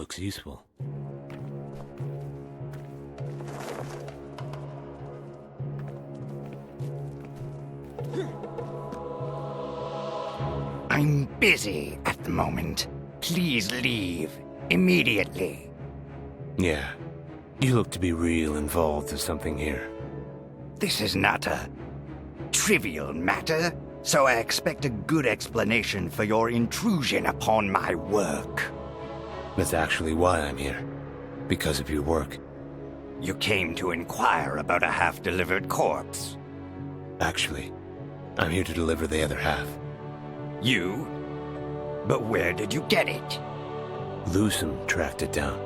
looks useful. I'm busy at the moment. Please leave immediately. Yeah, you look to be real involved with something here. This is not a trivial matter, so I expect a good explanation for your intrusion upon my work. That's actually why I'm here. Because of your work. You came to inquire about a half-delivered corpse. Actually, I'm here to deliver the other half. You? But where did you get it? Lusum tracked it down.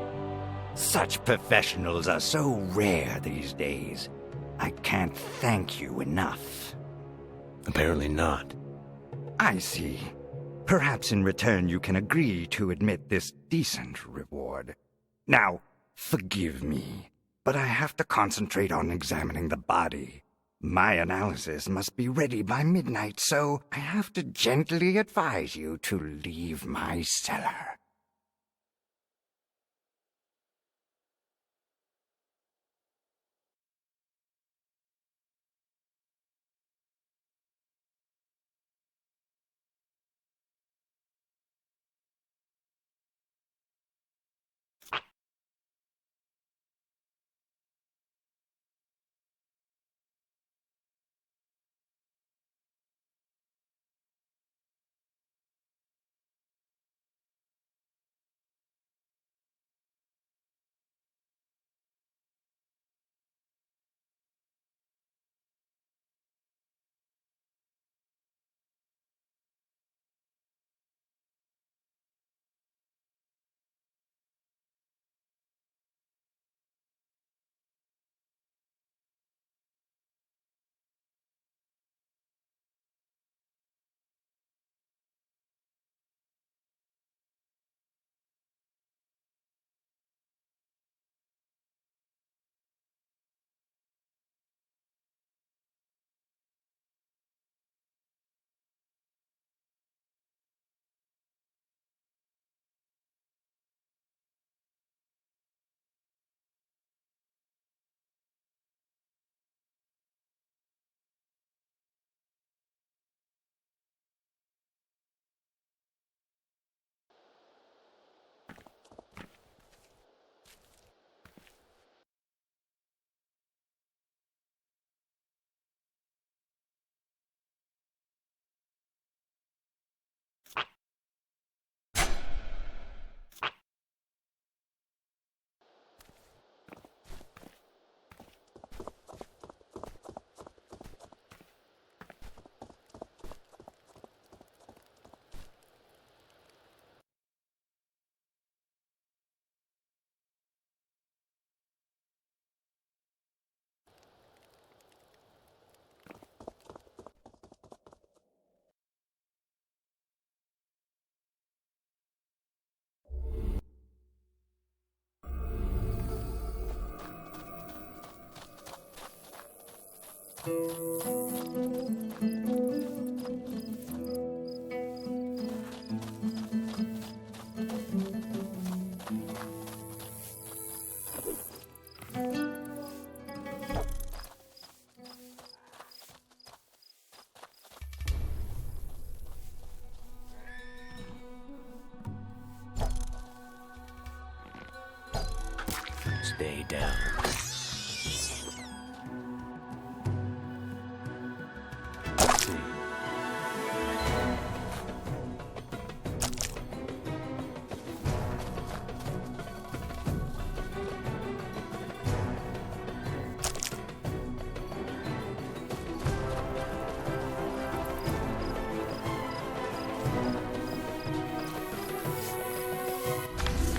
Such professionals are so rare these days. I can't thank you enough. Apparently not. I see. Perhaps in return you can agree to admit this decent reward. Now, forgive me, but I have to concentrate on examining the body. My analysis must be ready by midnight, so I have to gently advise you to leave my cellar. Stay down.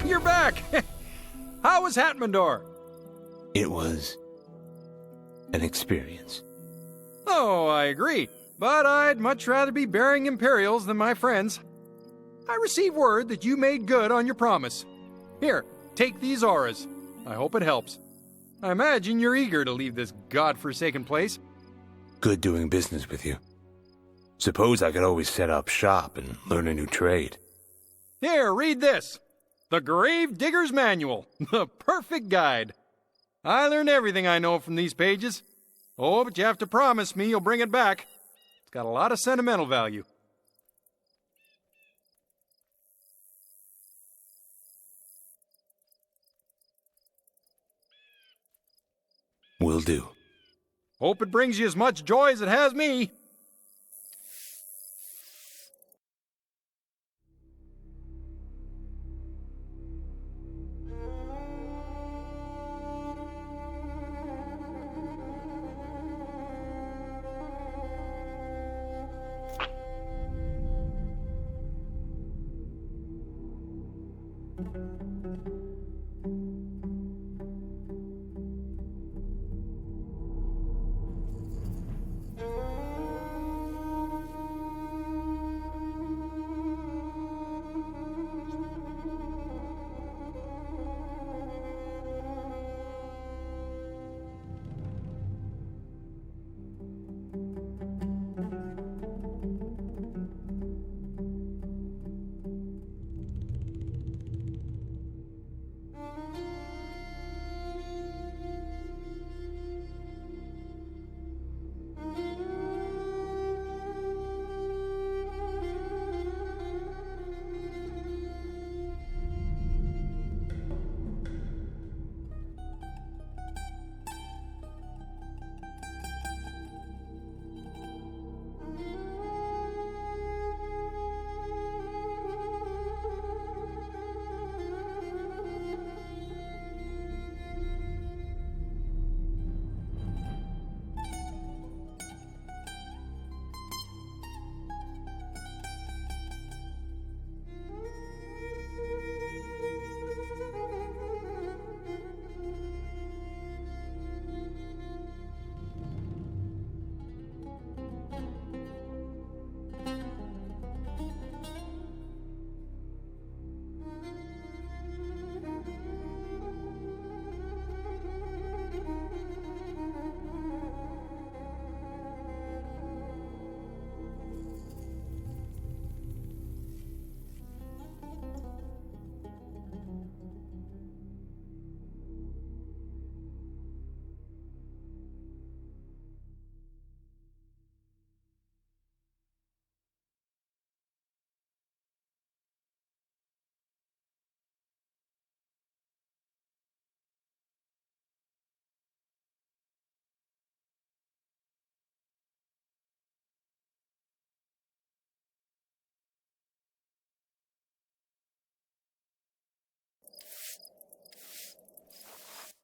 You're back! How was Hatmandor? It was an experience. Oh, I agree. But I'd much rather be burying Imperials than my friends. I received word that you made good on your promise. Here, take these auras. I hope it helps. I imagine you're eager to leave this godforsaken place. Good doing business with you. Suppose I could always set up shop and learn a new trade. Here, read this. The Grave Digger's Manual, the perfect guide. I learned everything I know from these pages. Oh, but you have to promise me you'll bring it back. It's got a lot of sentimental value. Will do. Hope it brings you as much joy as it has me.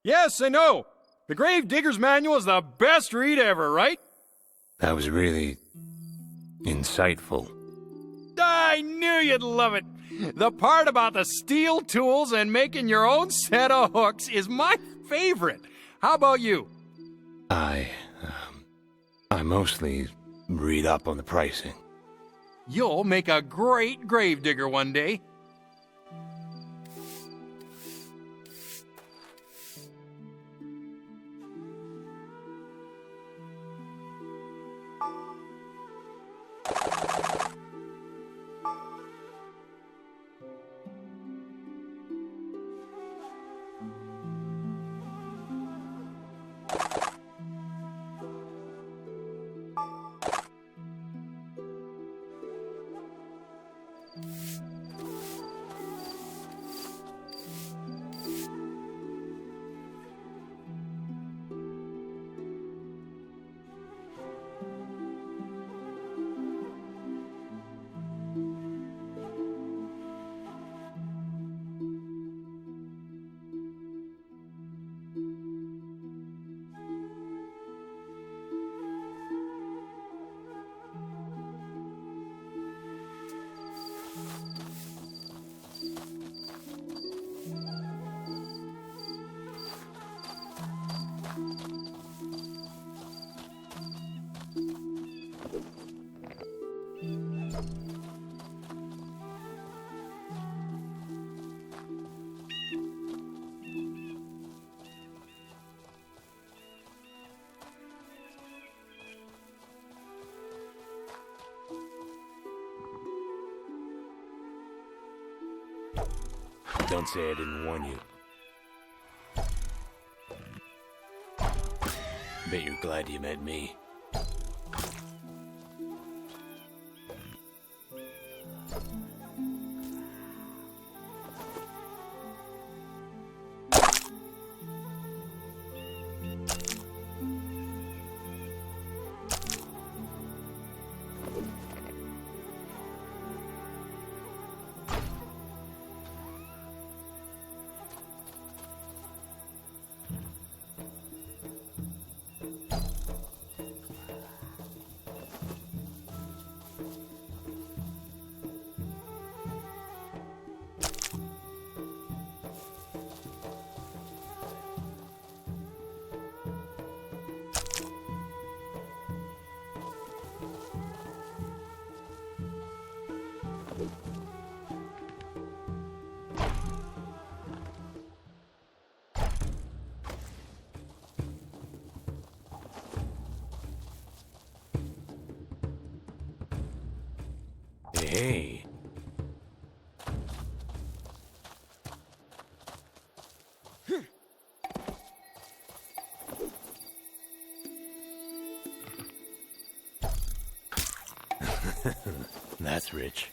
Yes, I know. The Grave Digger's Manual is the best read ever, right? That was really insightful. I knew you'd love it. The part about the steel tools and making your own set of hooks is my favorite. How about you? I mostly read up on the pricing. You'll make a great gravedigger one day. Don't say I didn't warn you. Bet you're glad you met me. Hey. That's rich.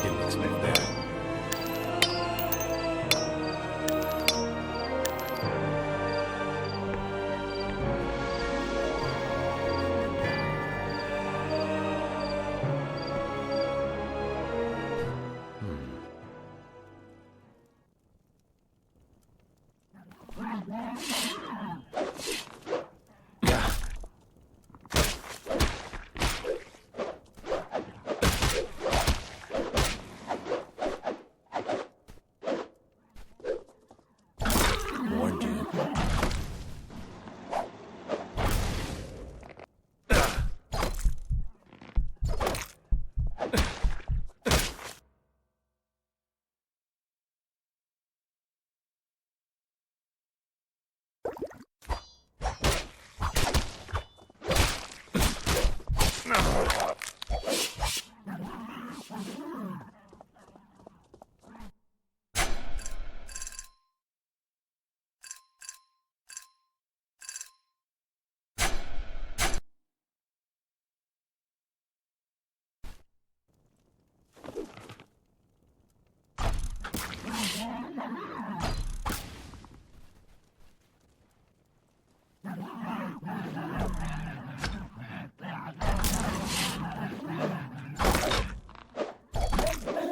Didn't expect that. Warned you.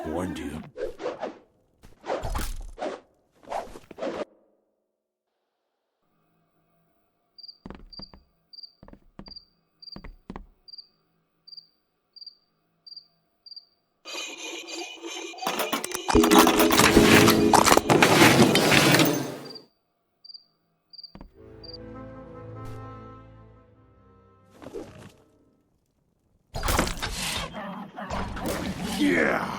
Warned you. Yeah!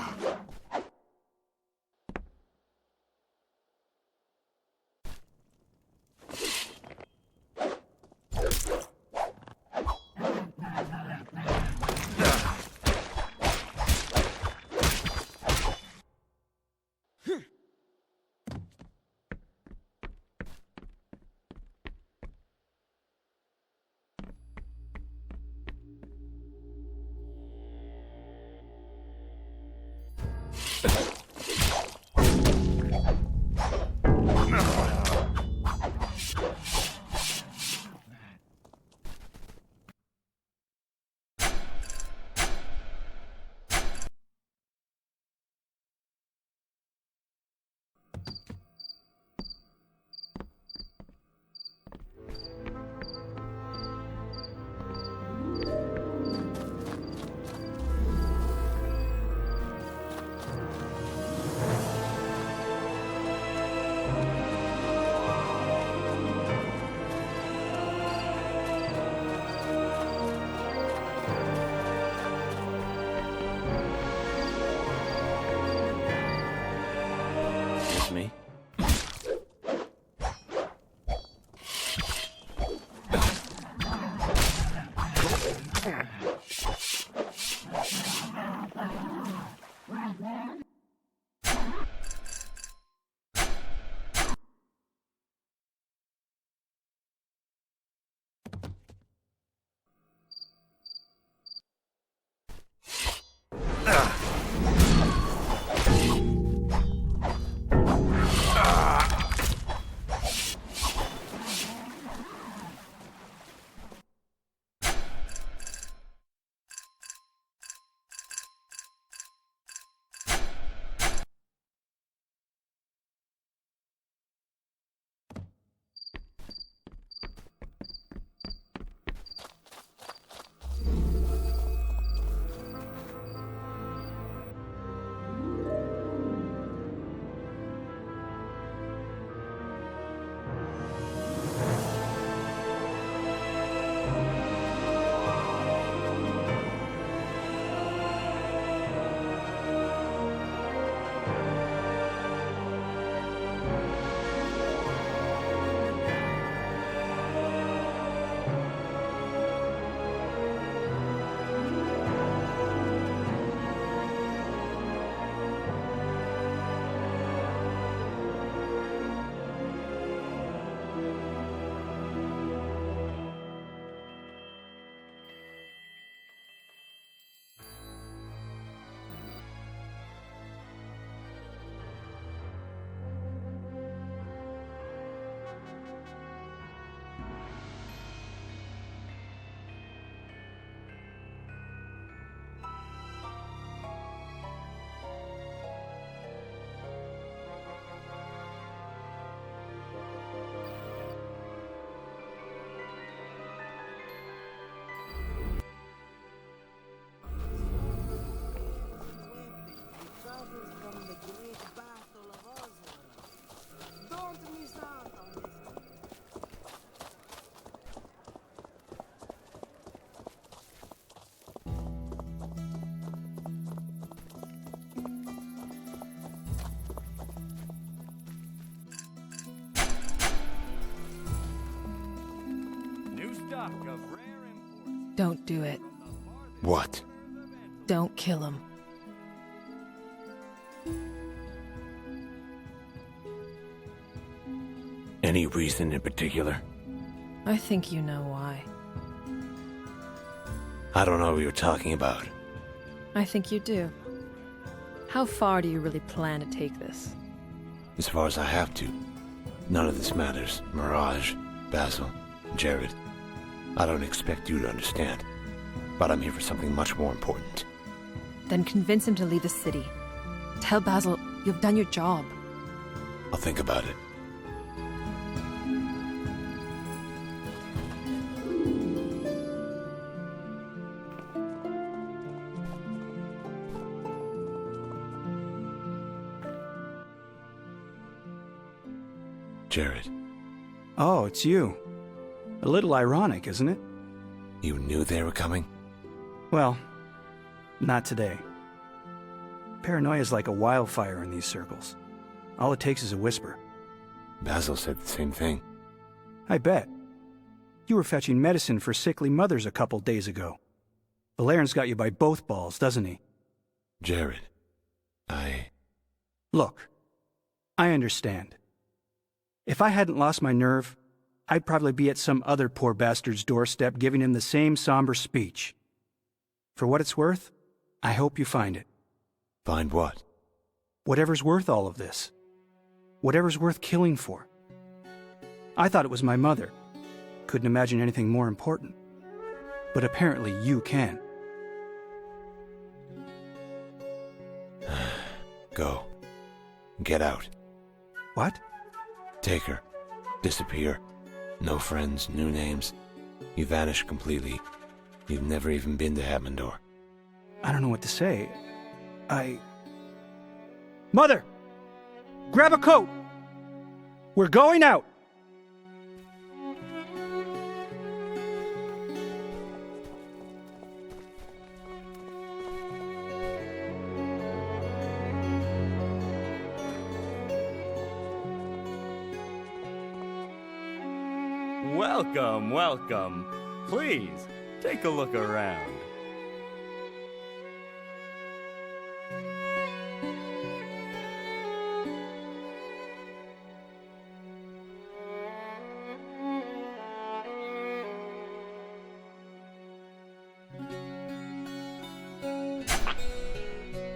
Excuse me? Don't do it. What? Don't kill him. Any reason in particular? I think you know why. I don't know what you're talking about. I think you do. How far do you really plan to take this? As far as I have to. None of this matters. Mirage, Basil, Jared. I don't expect you to understand. But I'm here for something much more important. Then convince him to leave the city. Tell Basil you've done your job. I'll think about it. Jared, Oh, it's you. A little ironic, isn't it? you knew they were coming? Well, not today. Paranoia is like a wildfire in these circles. All it takes is a whisper. Basil said the same thing. I bet. You were fetching medicine for sickly mothers a couple days ago. Valerian's got you by both balls, doesn't he? Jared, Look, I understand. If I hadn't lost my nerve, I'd probably be at some other poor bastard's doorstep giving him the same somber speech. For what it's worth, I hope you find it. Find what? Whatever's worth all of this. Whatever's worth killing for. I thought it was my mother. Couldn't imagine anything more important. But apparently you can. Go. Get out. What? Take her. Disappear. No friends, new names. You vanish completely. You've never even been to Hammondor. I don't know what to say. Mother! Grab a coat! We're going out! Welcome, welcome. Please, take a look around.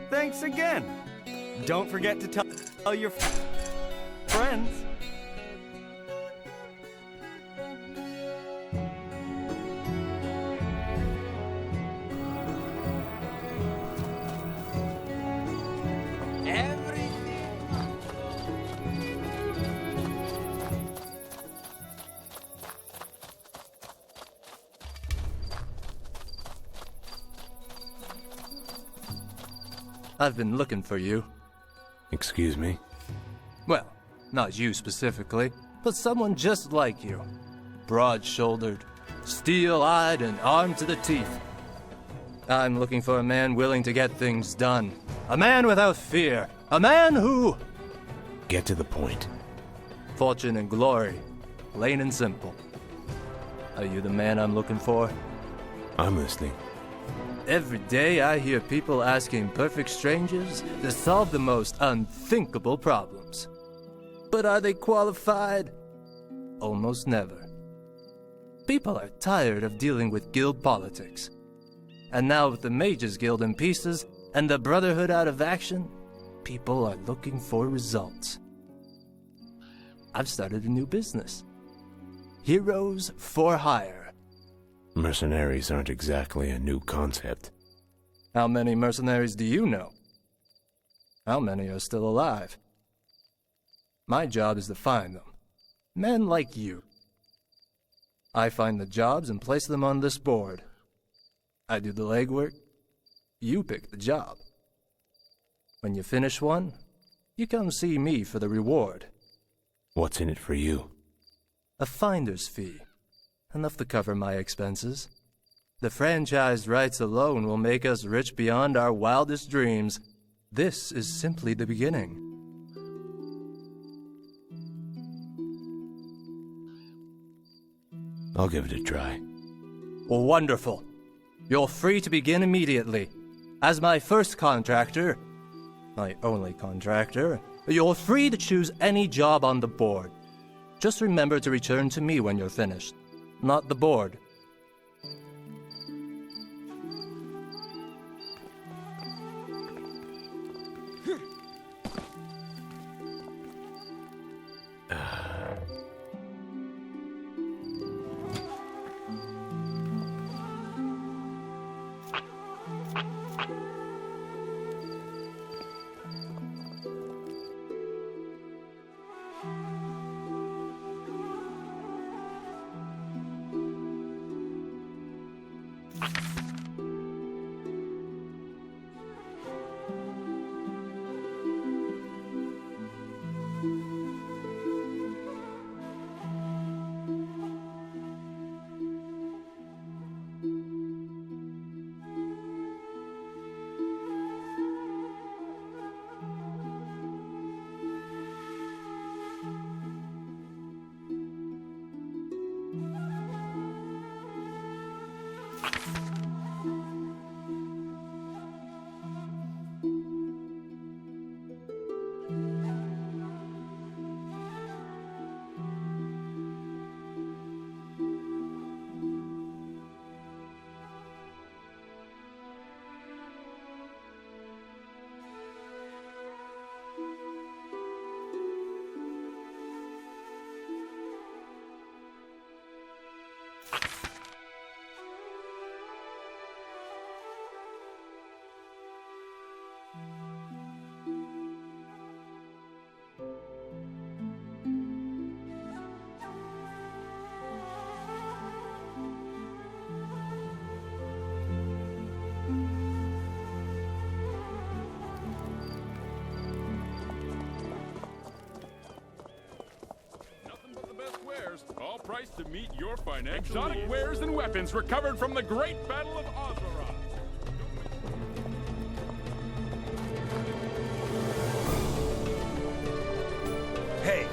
Thanks again. Don't forget to tell your friends. I've been looking for you. Excuse me? Well, not you specifically, but someone just like you. Broad-shouldered, steel-eyed, and armed to the teeth. I'm looking for a man willing to get things done. A man without fear. A man who... Get to the point. Fortune and glory. Plain and simple. Are you the man I'm looking for? I'm listening. Every day I hear people asking perfect strangers to solve the most unthinkable problems. But are they qualified? Almost never. People are tired of dealing with guild politics. And now with the Mages Guild in pieces and the Brotherhood out of action, people are looking for results. I've started a new business. Heroes for hire. Mercenaries aren't exactly a new concept. How many mercenaries do you know? How many are still alive? My job is to find them. Men like you. I find the jobs and place them on this board. I do the legwork. You pick the job. When you finish one, you come see me for the reward. What's in it for you? A finder's fee. Enough to cover my expenses. The franchise rights alone will make us rich beyond our wildest dreams. This is simply the beginning. I'll give it a try. Wonderful. You're free to begin immediately. As my first contractor, my only contractor, you're free to choose any job on the board. Just remember to return to me when you're finished. Not the board. All priced to meet your financial exotic needs. Wares and weapons recovered from the Great Battle of Ozora. Hey!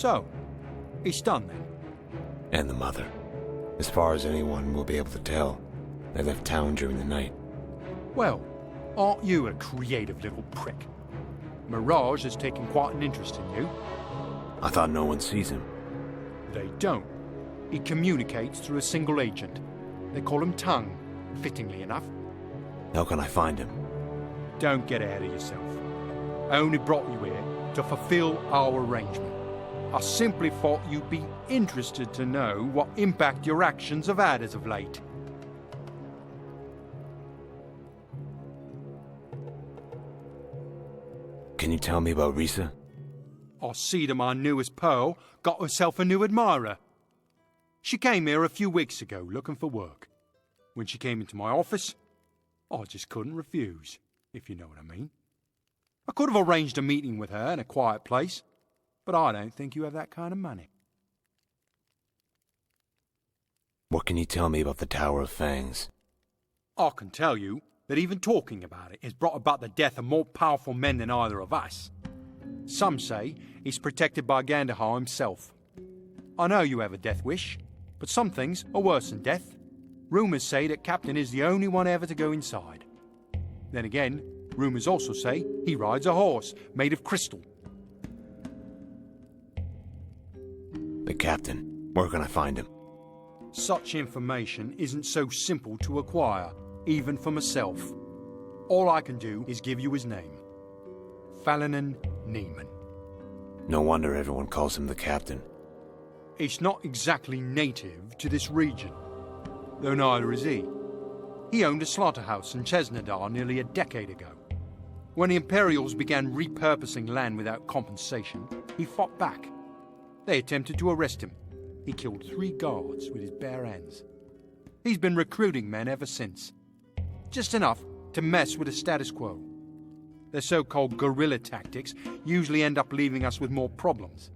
So, it's done then? And the mother. As far as anyone will be able to tell, they left town during the night. Well, aren't you a creative little prick? Mirage has taken quite an interest in you. I thought no one sees him. They don't. He communicates through a single agent. They call him Tongue, fittingly enough. How can I find him? Don't get ahead of yourself. I only brought you here to fulfill our arrangement. I simply thought you'd be interested to know what impact your actions have had as of late. Can you tell me about Risa? I see that my newest pearl got herself a new admirer. She came here a few weeks ago looking for work. When she came into my office, I just couldn't refuse, if you know what I mean. I could have arranged a meeting with her in a quiet place, but I don't think you have that kind of money. What can you tell me about the Tower of Fangs? I can tell you that even talking about it has brought about the death of more powerful men than either of us. Some say he's protected by Gandahar himself. I know you have a death wish, but some things are worse than death. Rumours say that Captain is the only one ever to go inside. Then again, rumours also say he rides a horse made of crystal. The captain. Where can I find him? Such information isn't so simple to acquire, even for myself. All I can do is give you his name. Falanan Neiman. No wonder everyone calls him the captain. It's not exactly native to this region, though neither is he. He owned a slaughterhouse in Chesnadar nearly a decade ago. When the Imperials began repurposing land without compensation, he fought back. They attempted to arrest him. He killed 3 guards with his bare hands. He's been recruiting men ever since. Just enough to mess with the status quo. Their so-called guerrilla tactics usually end up leaving us with more problems.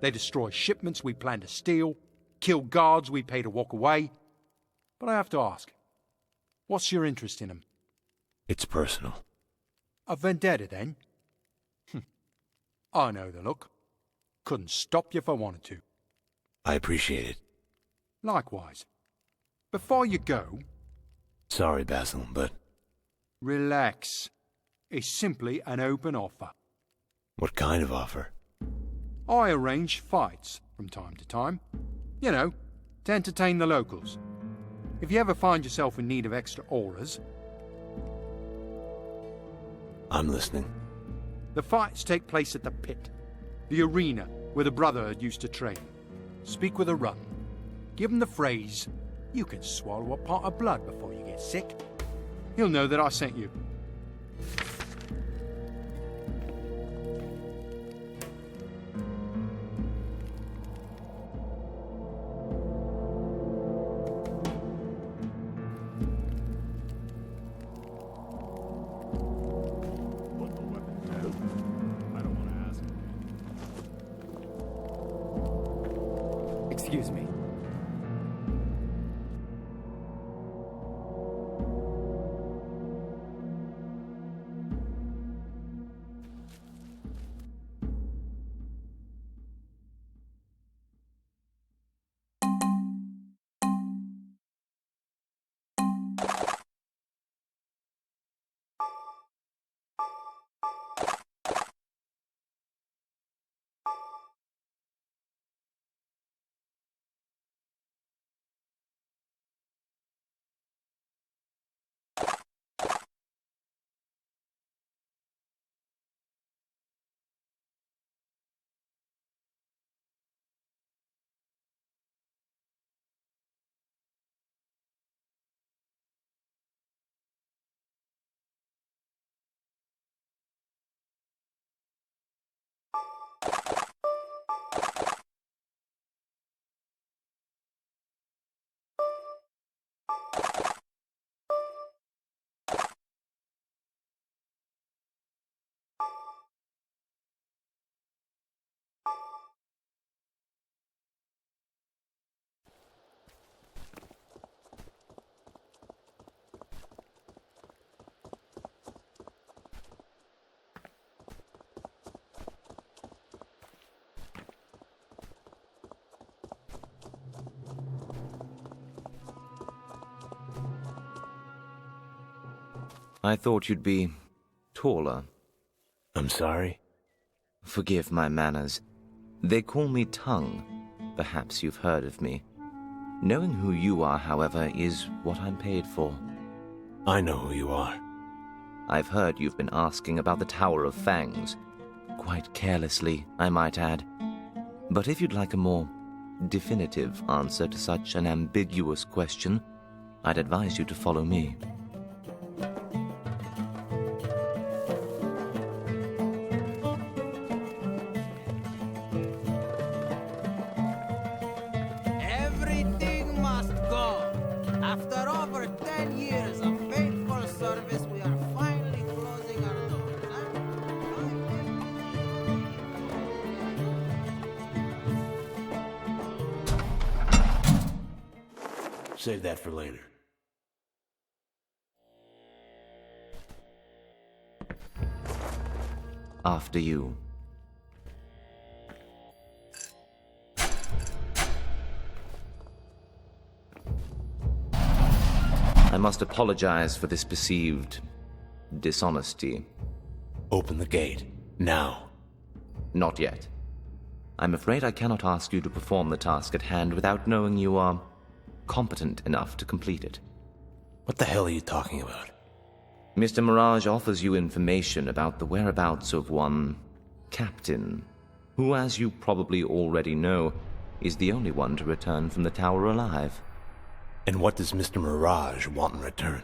They destroy shipments we plan to steal, kill guards we pay to walk away. But I have to ask, what's your interest in him? It's personal. A vendetta, then? I know the look. Couldn't stop you if I wanted to. I appreciate it. Likewise. Before you go... Sorry, Basil, but... Relax. It's simply an open offer. What kind of offer? I arrange fights from time to time. You know, to entertain the locals. If you ever find yourself in need of extra auras... I'm listening. The fights take place at the pit, the arena where the Brotherhood used to train. Speak with a run. Give him the phrase, "You can swallow a pot of blood before you get sick." He'll know that I sent you. What the weapon do? I don't want to ask. Excuse me. I thought you'd be taller. I'm sorry? Forgive my manners. They call me Tongue. Perhaps you've heard of me. Knowing who you are, however, is what I'm paid for. I know who you are. I've heard you've been asking about the Tower of Fangs. Quite carelessly, I might add. But if you'd like a more definitive answer to such an ambiguous question, I'd advise you to follow me. Everything must go. After over 10 years of faithful service, we are finally closing our doors. Save that for later. After you. I must apologize for this perceived dishonesty. Open the gate. Now. Not yet. I'm afraid I cannot ask you to perform the task at hand without knowing you are competent enough to complete it. What the hell are you talking about? Mr. Mirage offers you information about the whereabouts of one captain, who, as you probably already know, is the only one to return from the tower alive. And what does Mr. Mirage want in return?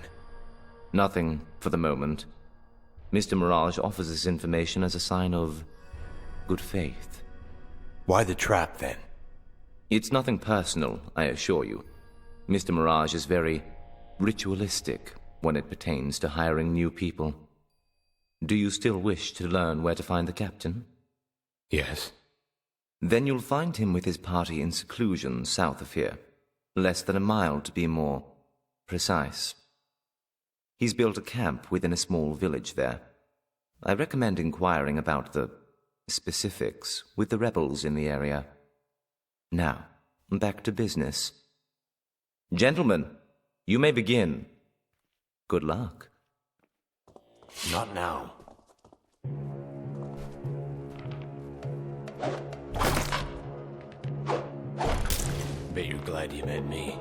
Nothing for the moment. Mr. Mirage offers this information as a sign of good faith. Why the trap, then? It's nothing personal, I assure you. Mr. Mirage is very ritualistic when it pertains to hiring new people. Do you still wish to learn where to find the captain? Yes. Then you'll find him with his party in seclusion south of here. Less than a mile, to be more precise. He's built a camp within a small village there. I recommend inquiring about the specifics with the rebels in the area. Now, back to business. Gentlemen, you may begin. Good luck. Not now. Bet you're glad you met me.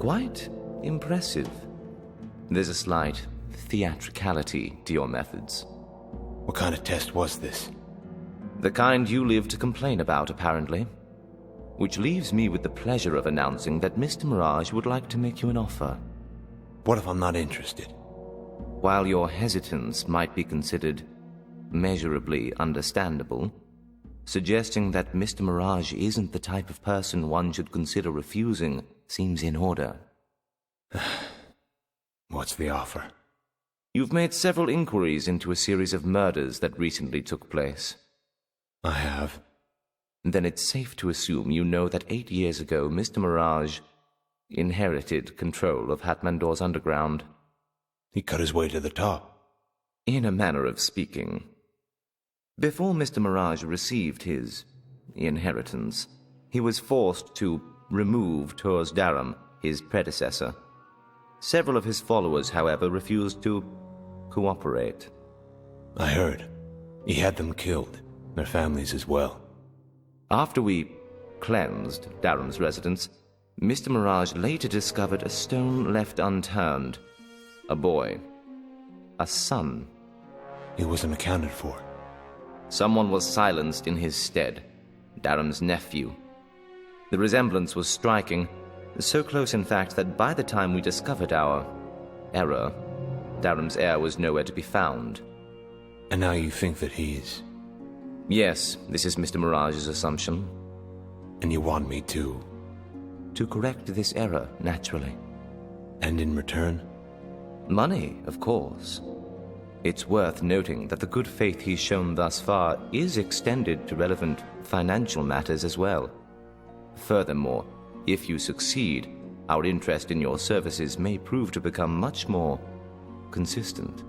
quite impressive. There's a slight theatricality to your methods. What kind of test was this? The kind you live to complain about, apparently. Which leaves me with the pleasure of announcing that Mr. Mirage would like to make you an offer. What if I'm not interested? While your hesitance might be considered measurably understandable, suggesting that Mr. Mirage isn't the type of person one should consider refusing seems in order. What's the offer? You've made several inquiries into a series of murders that recently took place. I have. Then it's safe to assume you know that 8 years ago Mr. Mirage inherited control of Hatmandor's underground. He cut his way to the top. In a manner of speaking. Before Mr. Mirage received his inheritance, he was forced to remove Tors Daram, his predecessor. Several of his followers, however, refused to cooperate. I heard. He had them killed, their families as well. After we cleansed Daram's residence, Mr. Mirage later discovered a stone left unturned. A boy. A son. He wasn't accounted for. Someone was silenced in his stead. Daram's nephew. The resemblance was striking, so close in fact that by the time we discovered our error, Daram's heir was nowhere to be found. And now you think that he's... Yes, this is Mr. Mirage's assumption. And you want me to... To correct this error, naturally. And in return? Money, of course. It's worth noting that the good faith he's shown thus far is extended to relevant financial matters as well. Furthermore, if you succeed, our interest in your services may prove to become much more consistent.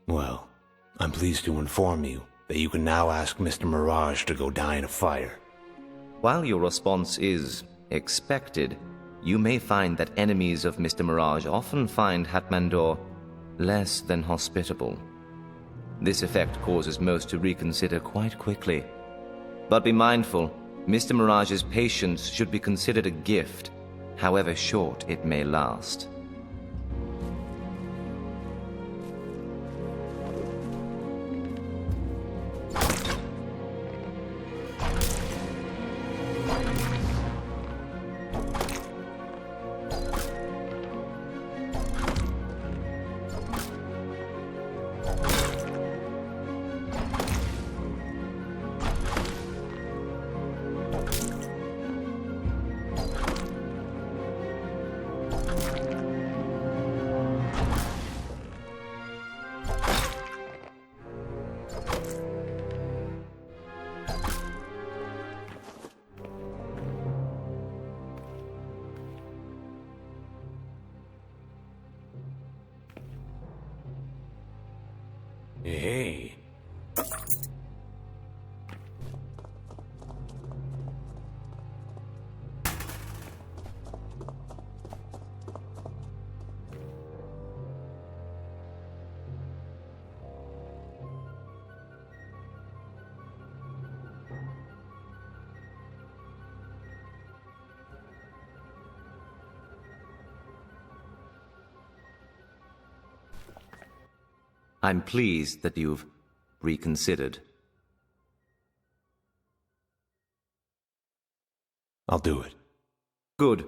Well, I'm pleased to inform you that you can now ask Mr. Mirage to go die in a fire. While your response is expected, you may find that enemies of Mr. Mirage often find Hatmandor less than hospitable. This effect causes most to reconsider quite quickly. But be mindful, Mr. Mirage's patience should be considered a gift, however short it may last. Hey. I'm pleased that you've reconsidered. I'll do it. Good.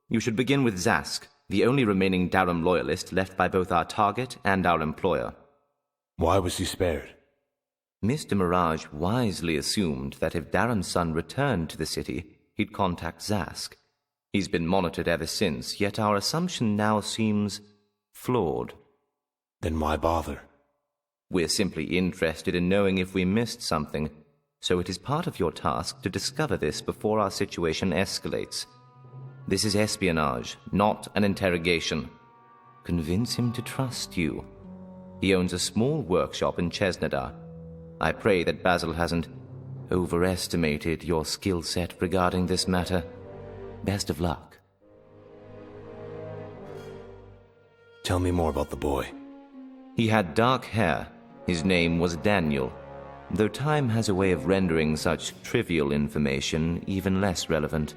You should begin with Zask, the only remaining Daram loyalist left by both our target and our employer. Why was he spared? Mr. Mirage wisely assumed that if Daram's son returned to the city, he'd contact Zask. He's been monitored ever since, yet our assumption now seems flawed. Then why bother? We're simply interested in knowing if we missed something, so it is part of your task to discover this before our situation escalates. This is espionage, not an interrogation. Convince him to trust you. He owns a small workshop in Chesnadar. I pray that Basil hasn't overestimated your skill set regarding this matter. Best of luck. Tell me more about the boy. He had dark hair. His name was Daniel, though time has a way of rendering such trivial information even less relevant.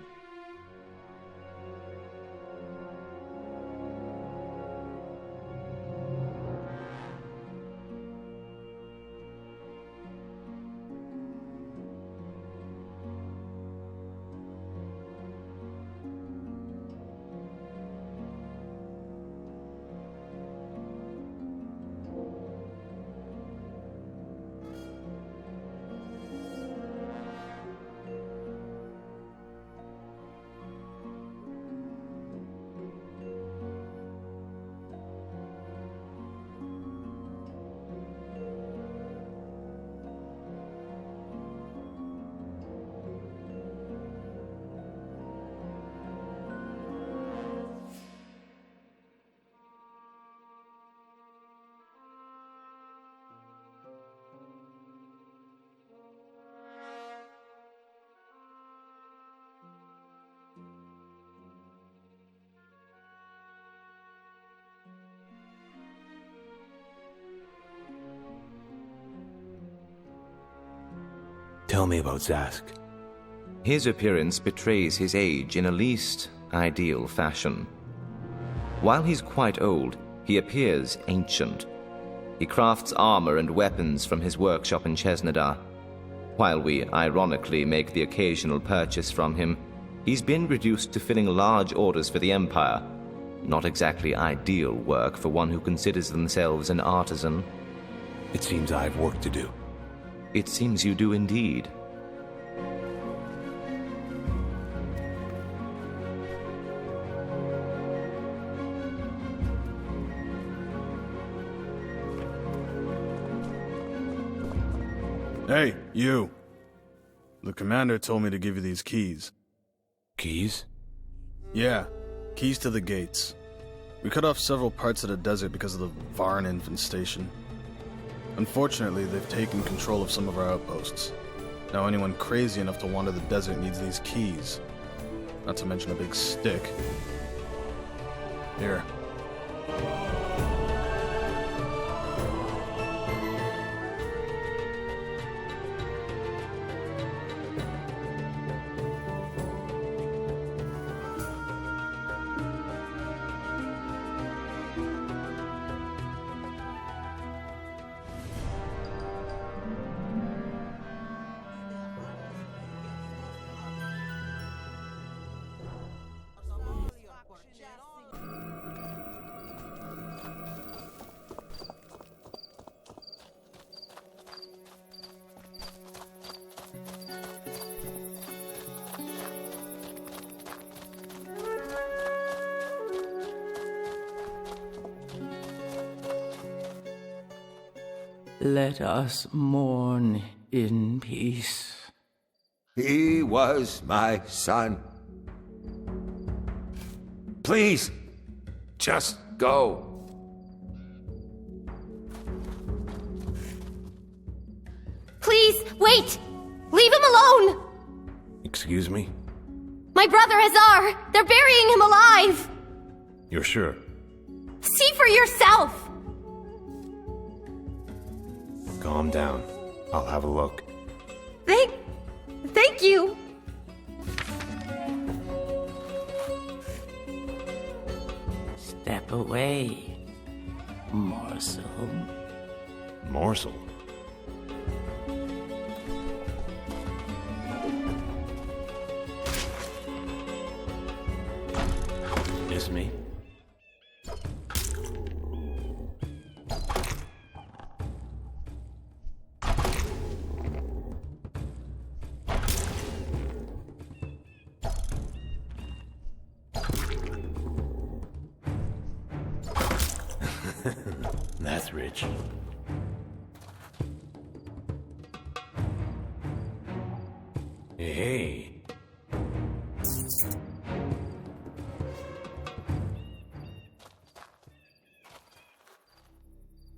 Tell me about Zask. His appearance betrays his age in a least ideal fashion. While he's quite old, he appears ancient. He crafts armor and weapons from his workshop in Chesnadar. While we ironically make the occasional purchase from him, he's been reduced to filling large orders for the Empire. Not exactly ideal work for one who considers themselves an artisan. It seems I have work to do. It seems you do indeed. Hey, you. The commander told me to give you these keys. Keys? Yeah, keys to the gates. We cut off several parts of the desert because of the Varn infestation. Unfortunately, they've taken control of some of our outposts. Now anyone crazy enough to wander the desert needs these keys. Not to mention a big stick. Here. Let us mourn in peace. He was my son. Please, just go. Please, wait! Leave him alone! Excuse me? My brother Hazar! They're burying him alive! You're sure? See for yourself! Calm down. I'll have a look. Thank you! Step away, morsel. Morsel? It's me. That's rich. Hey.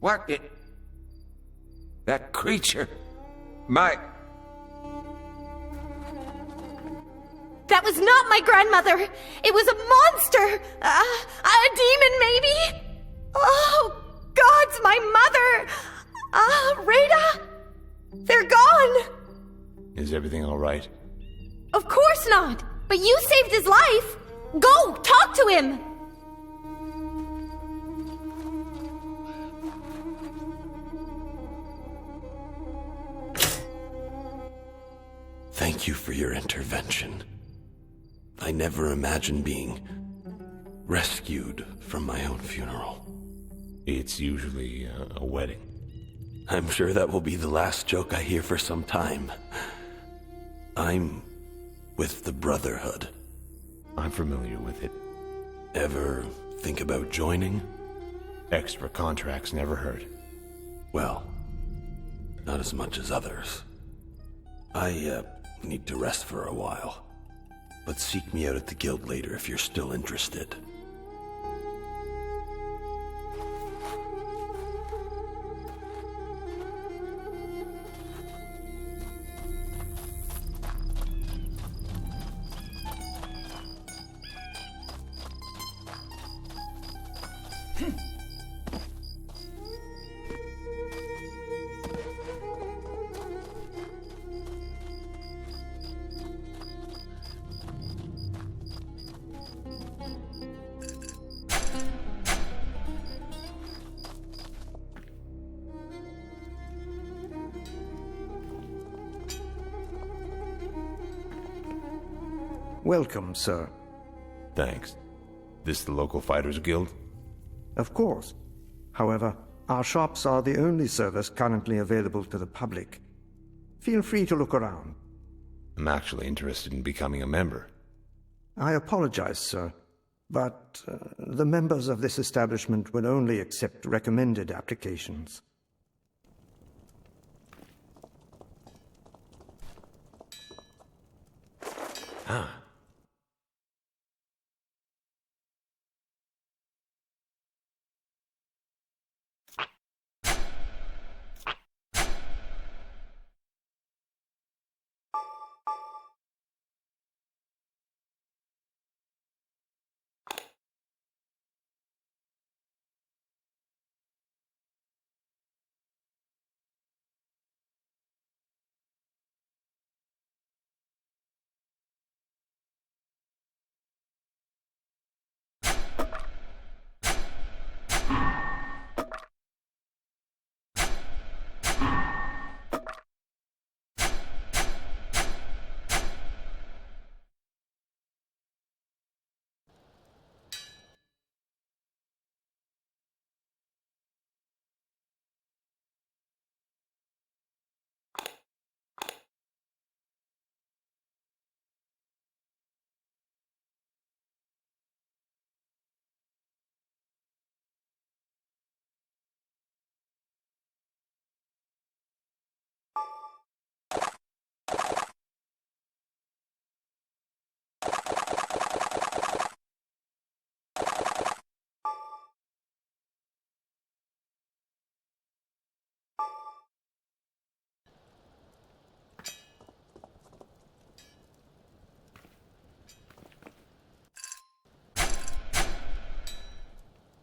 What? That creature. My... That was not my grandmother! It was a monster! A demon, maybe? Oh, God's my mother! Rada! They're gone! Is everything all right? Of course not! But you saved his life! Go! Talk to him! Thank you for your intervention. I never imagined being rescued from my own funeral. It's usually a wedding. I'm sure that will be the last joke I hear for some time. I'm with the Brotherhood. I'm familiar with it. Ever think about joining? Extra contracts never hurt. Well, not as much as others. I need to rest for a while. But seek me out at the guild later if you're still interested. Welcome, sir. Thanks. This the local fighters guild? Of course. However, our shops are the only service currently available to the public. Feel free to look around. I'm actually interested in becoming a member. I apologize, sir, but the members of this establishment will only accept recommended applications. Ah.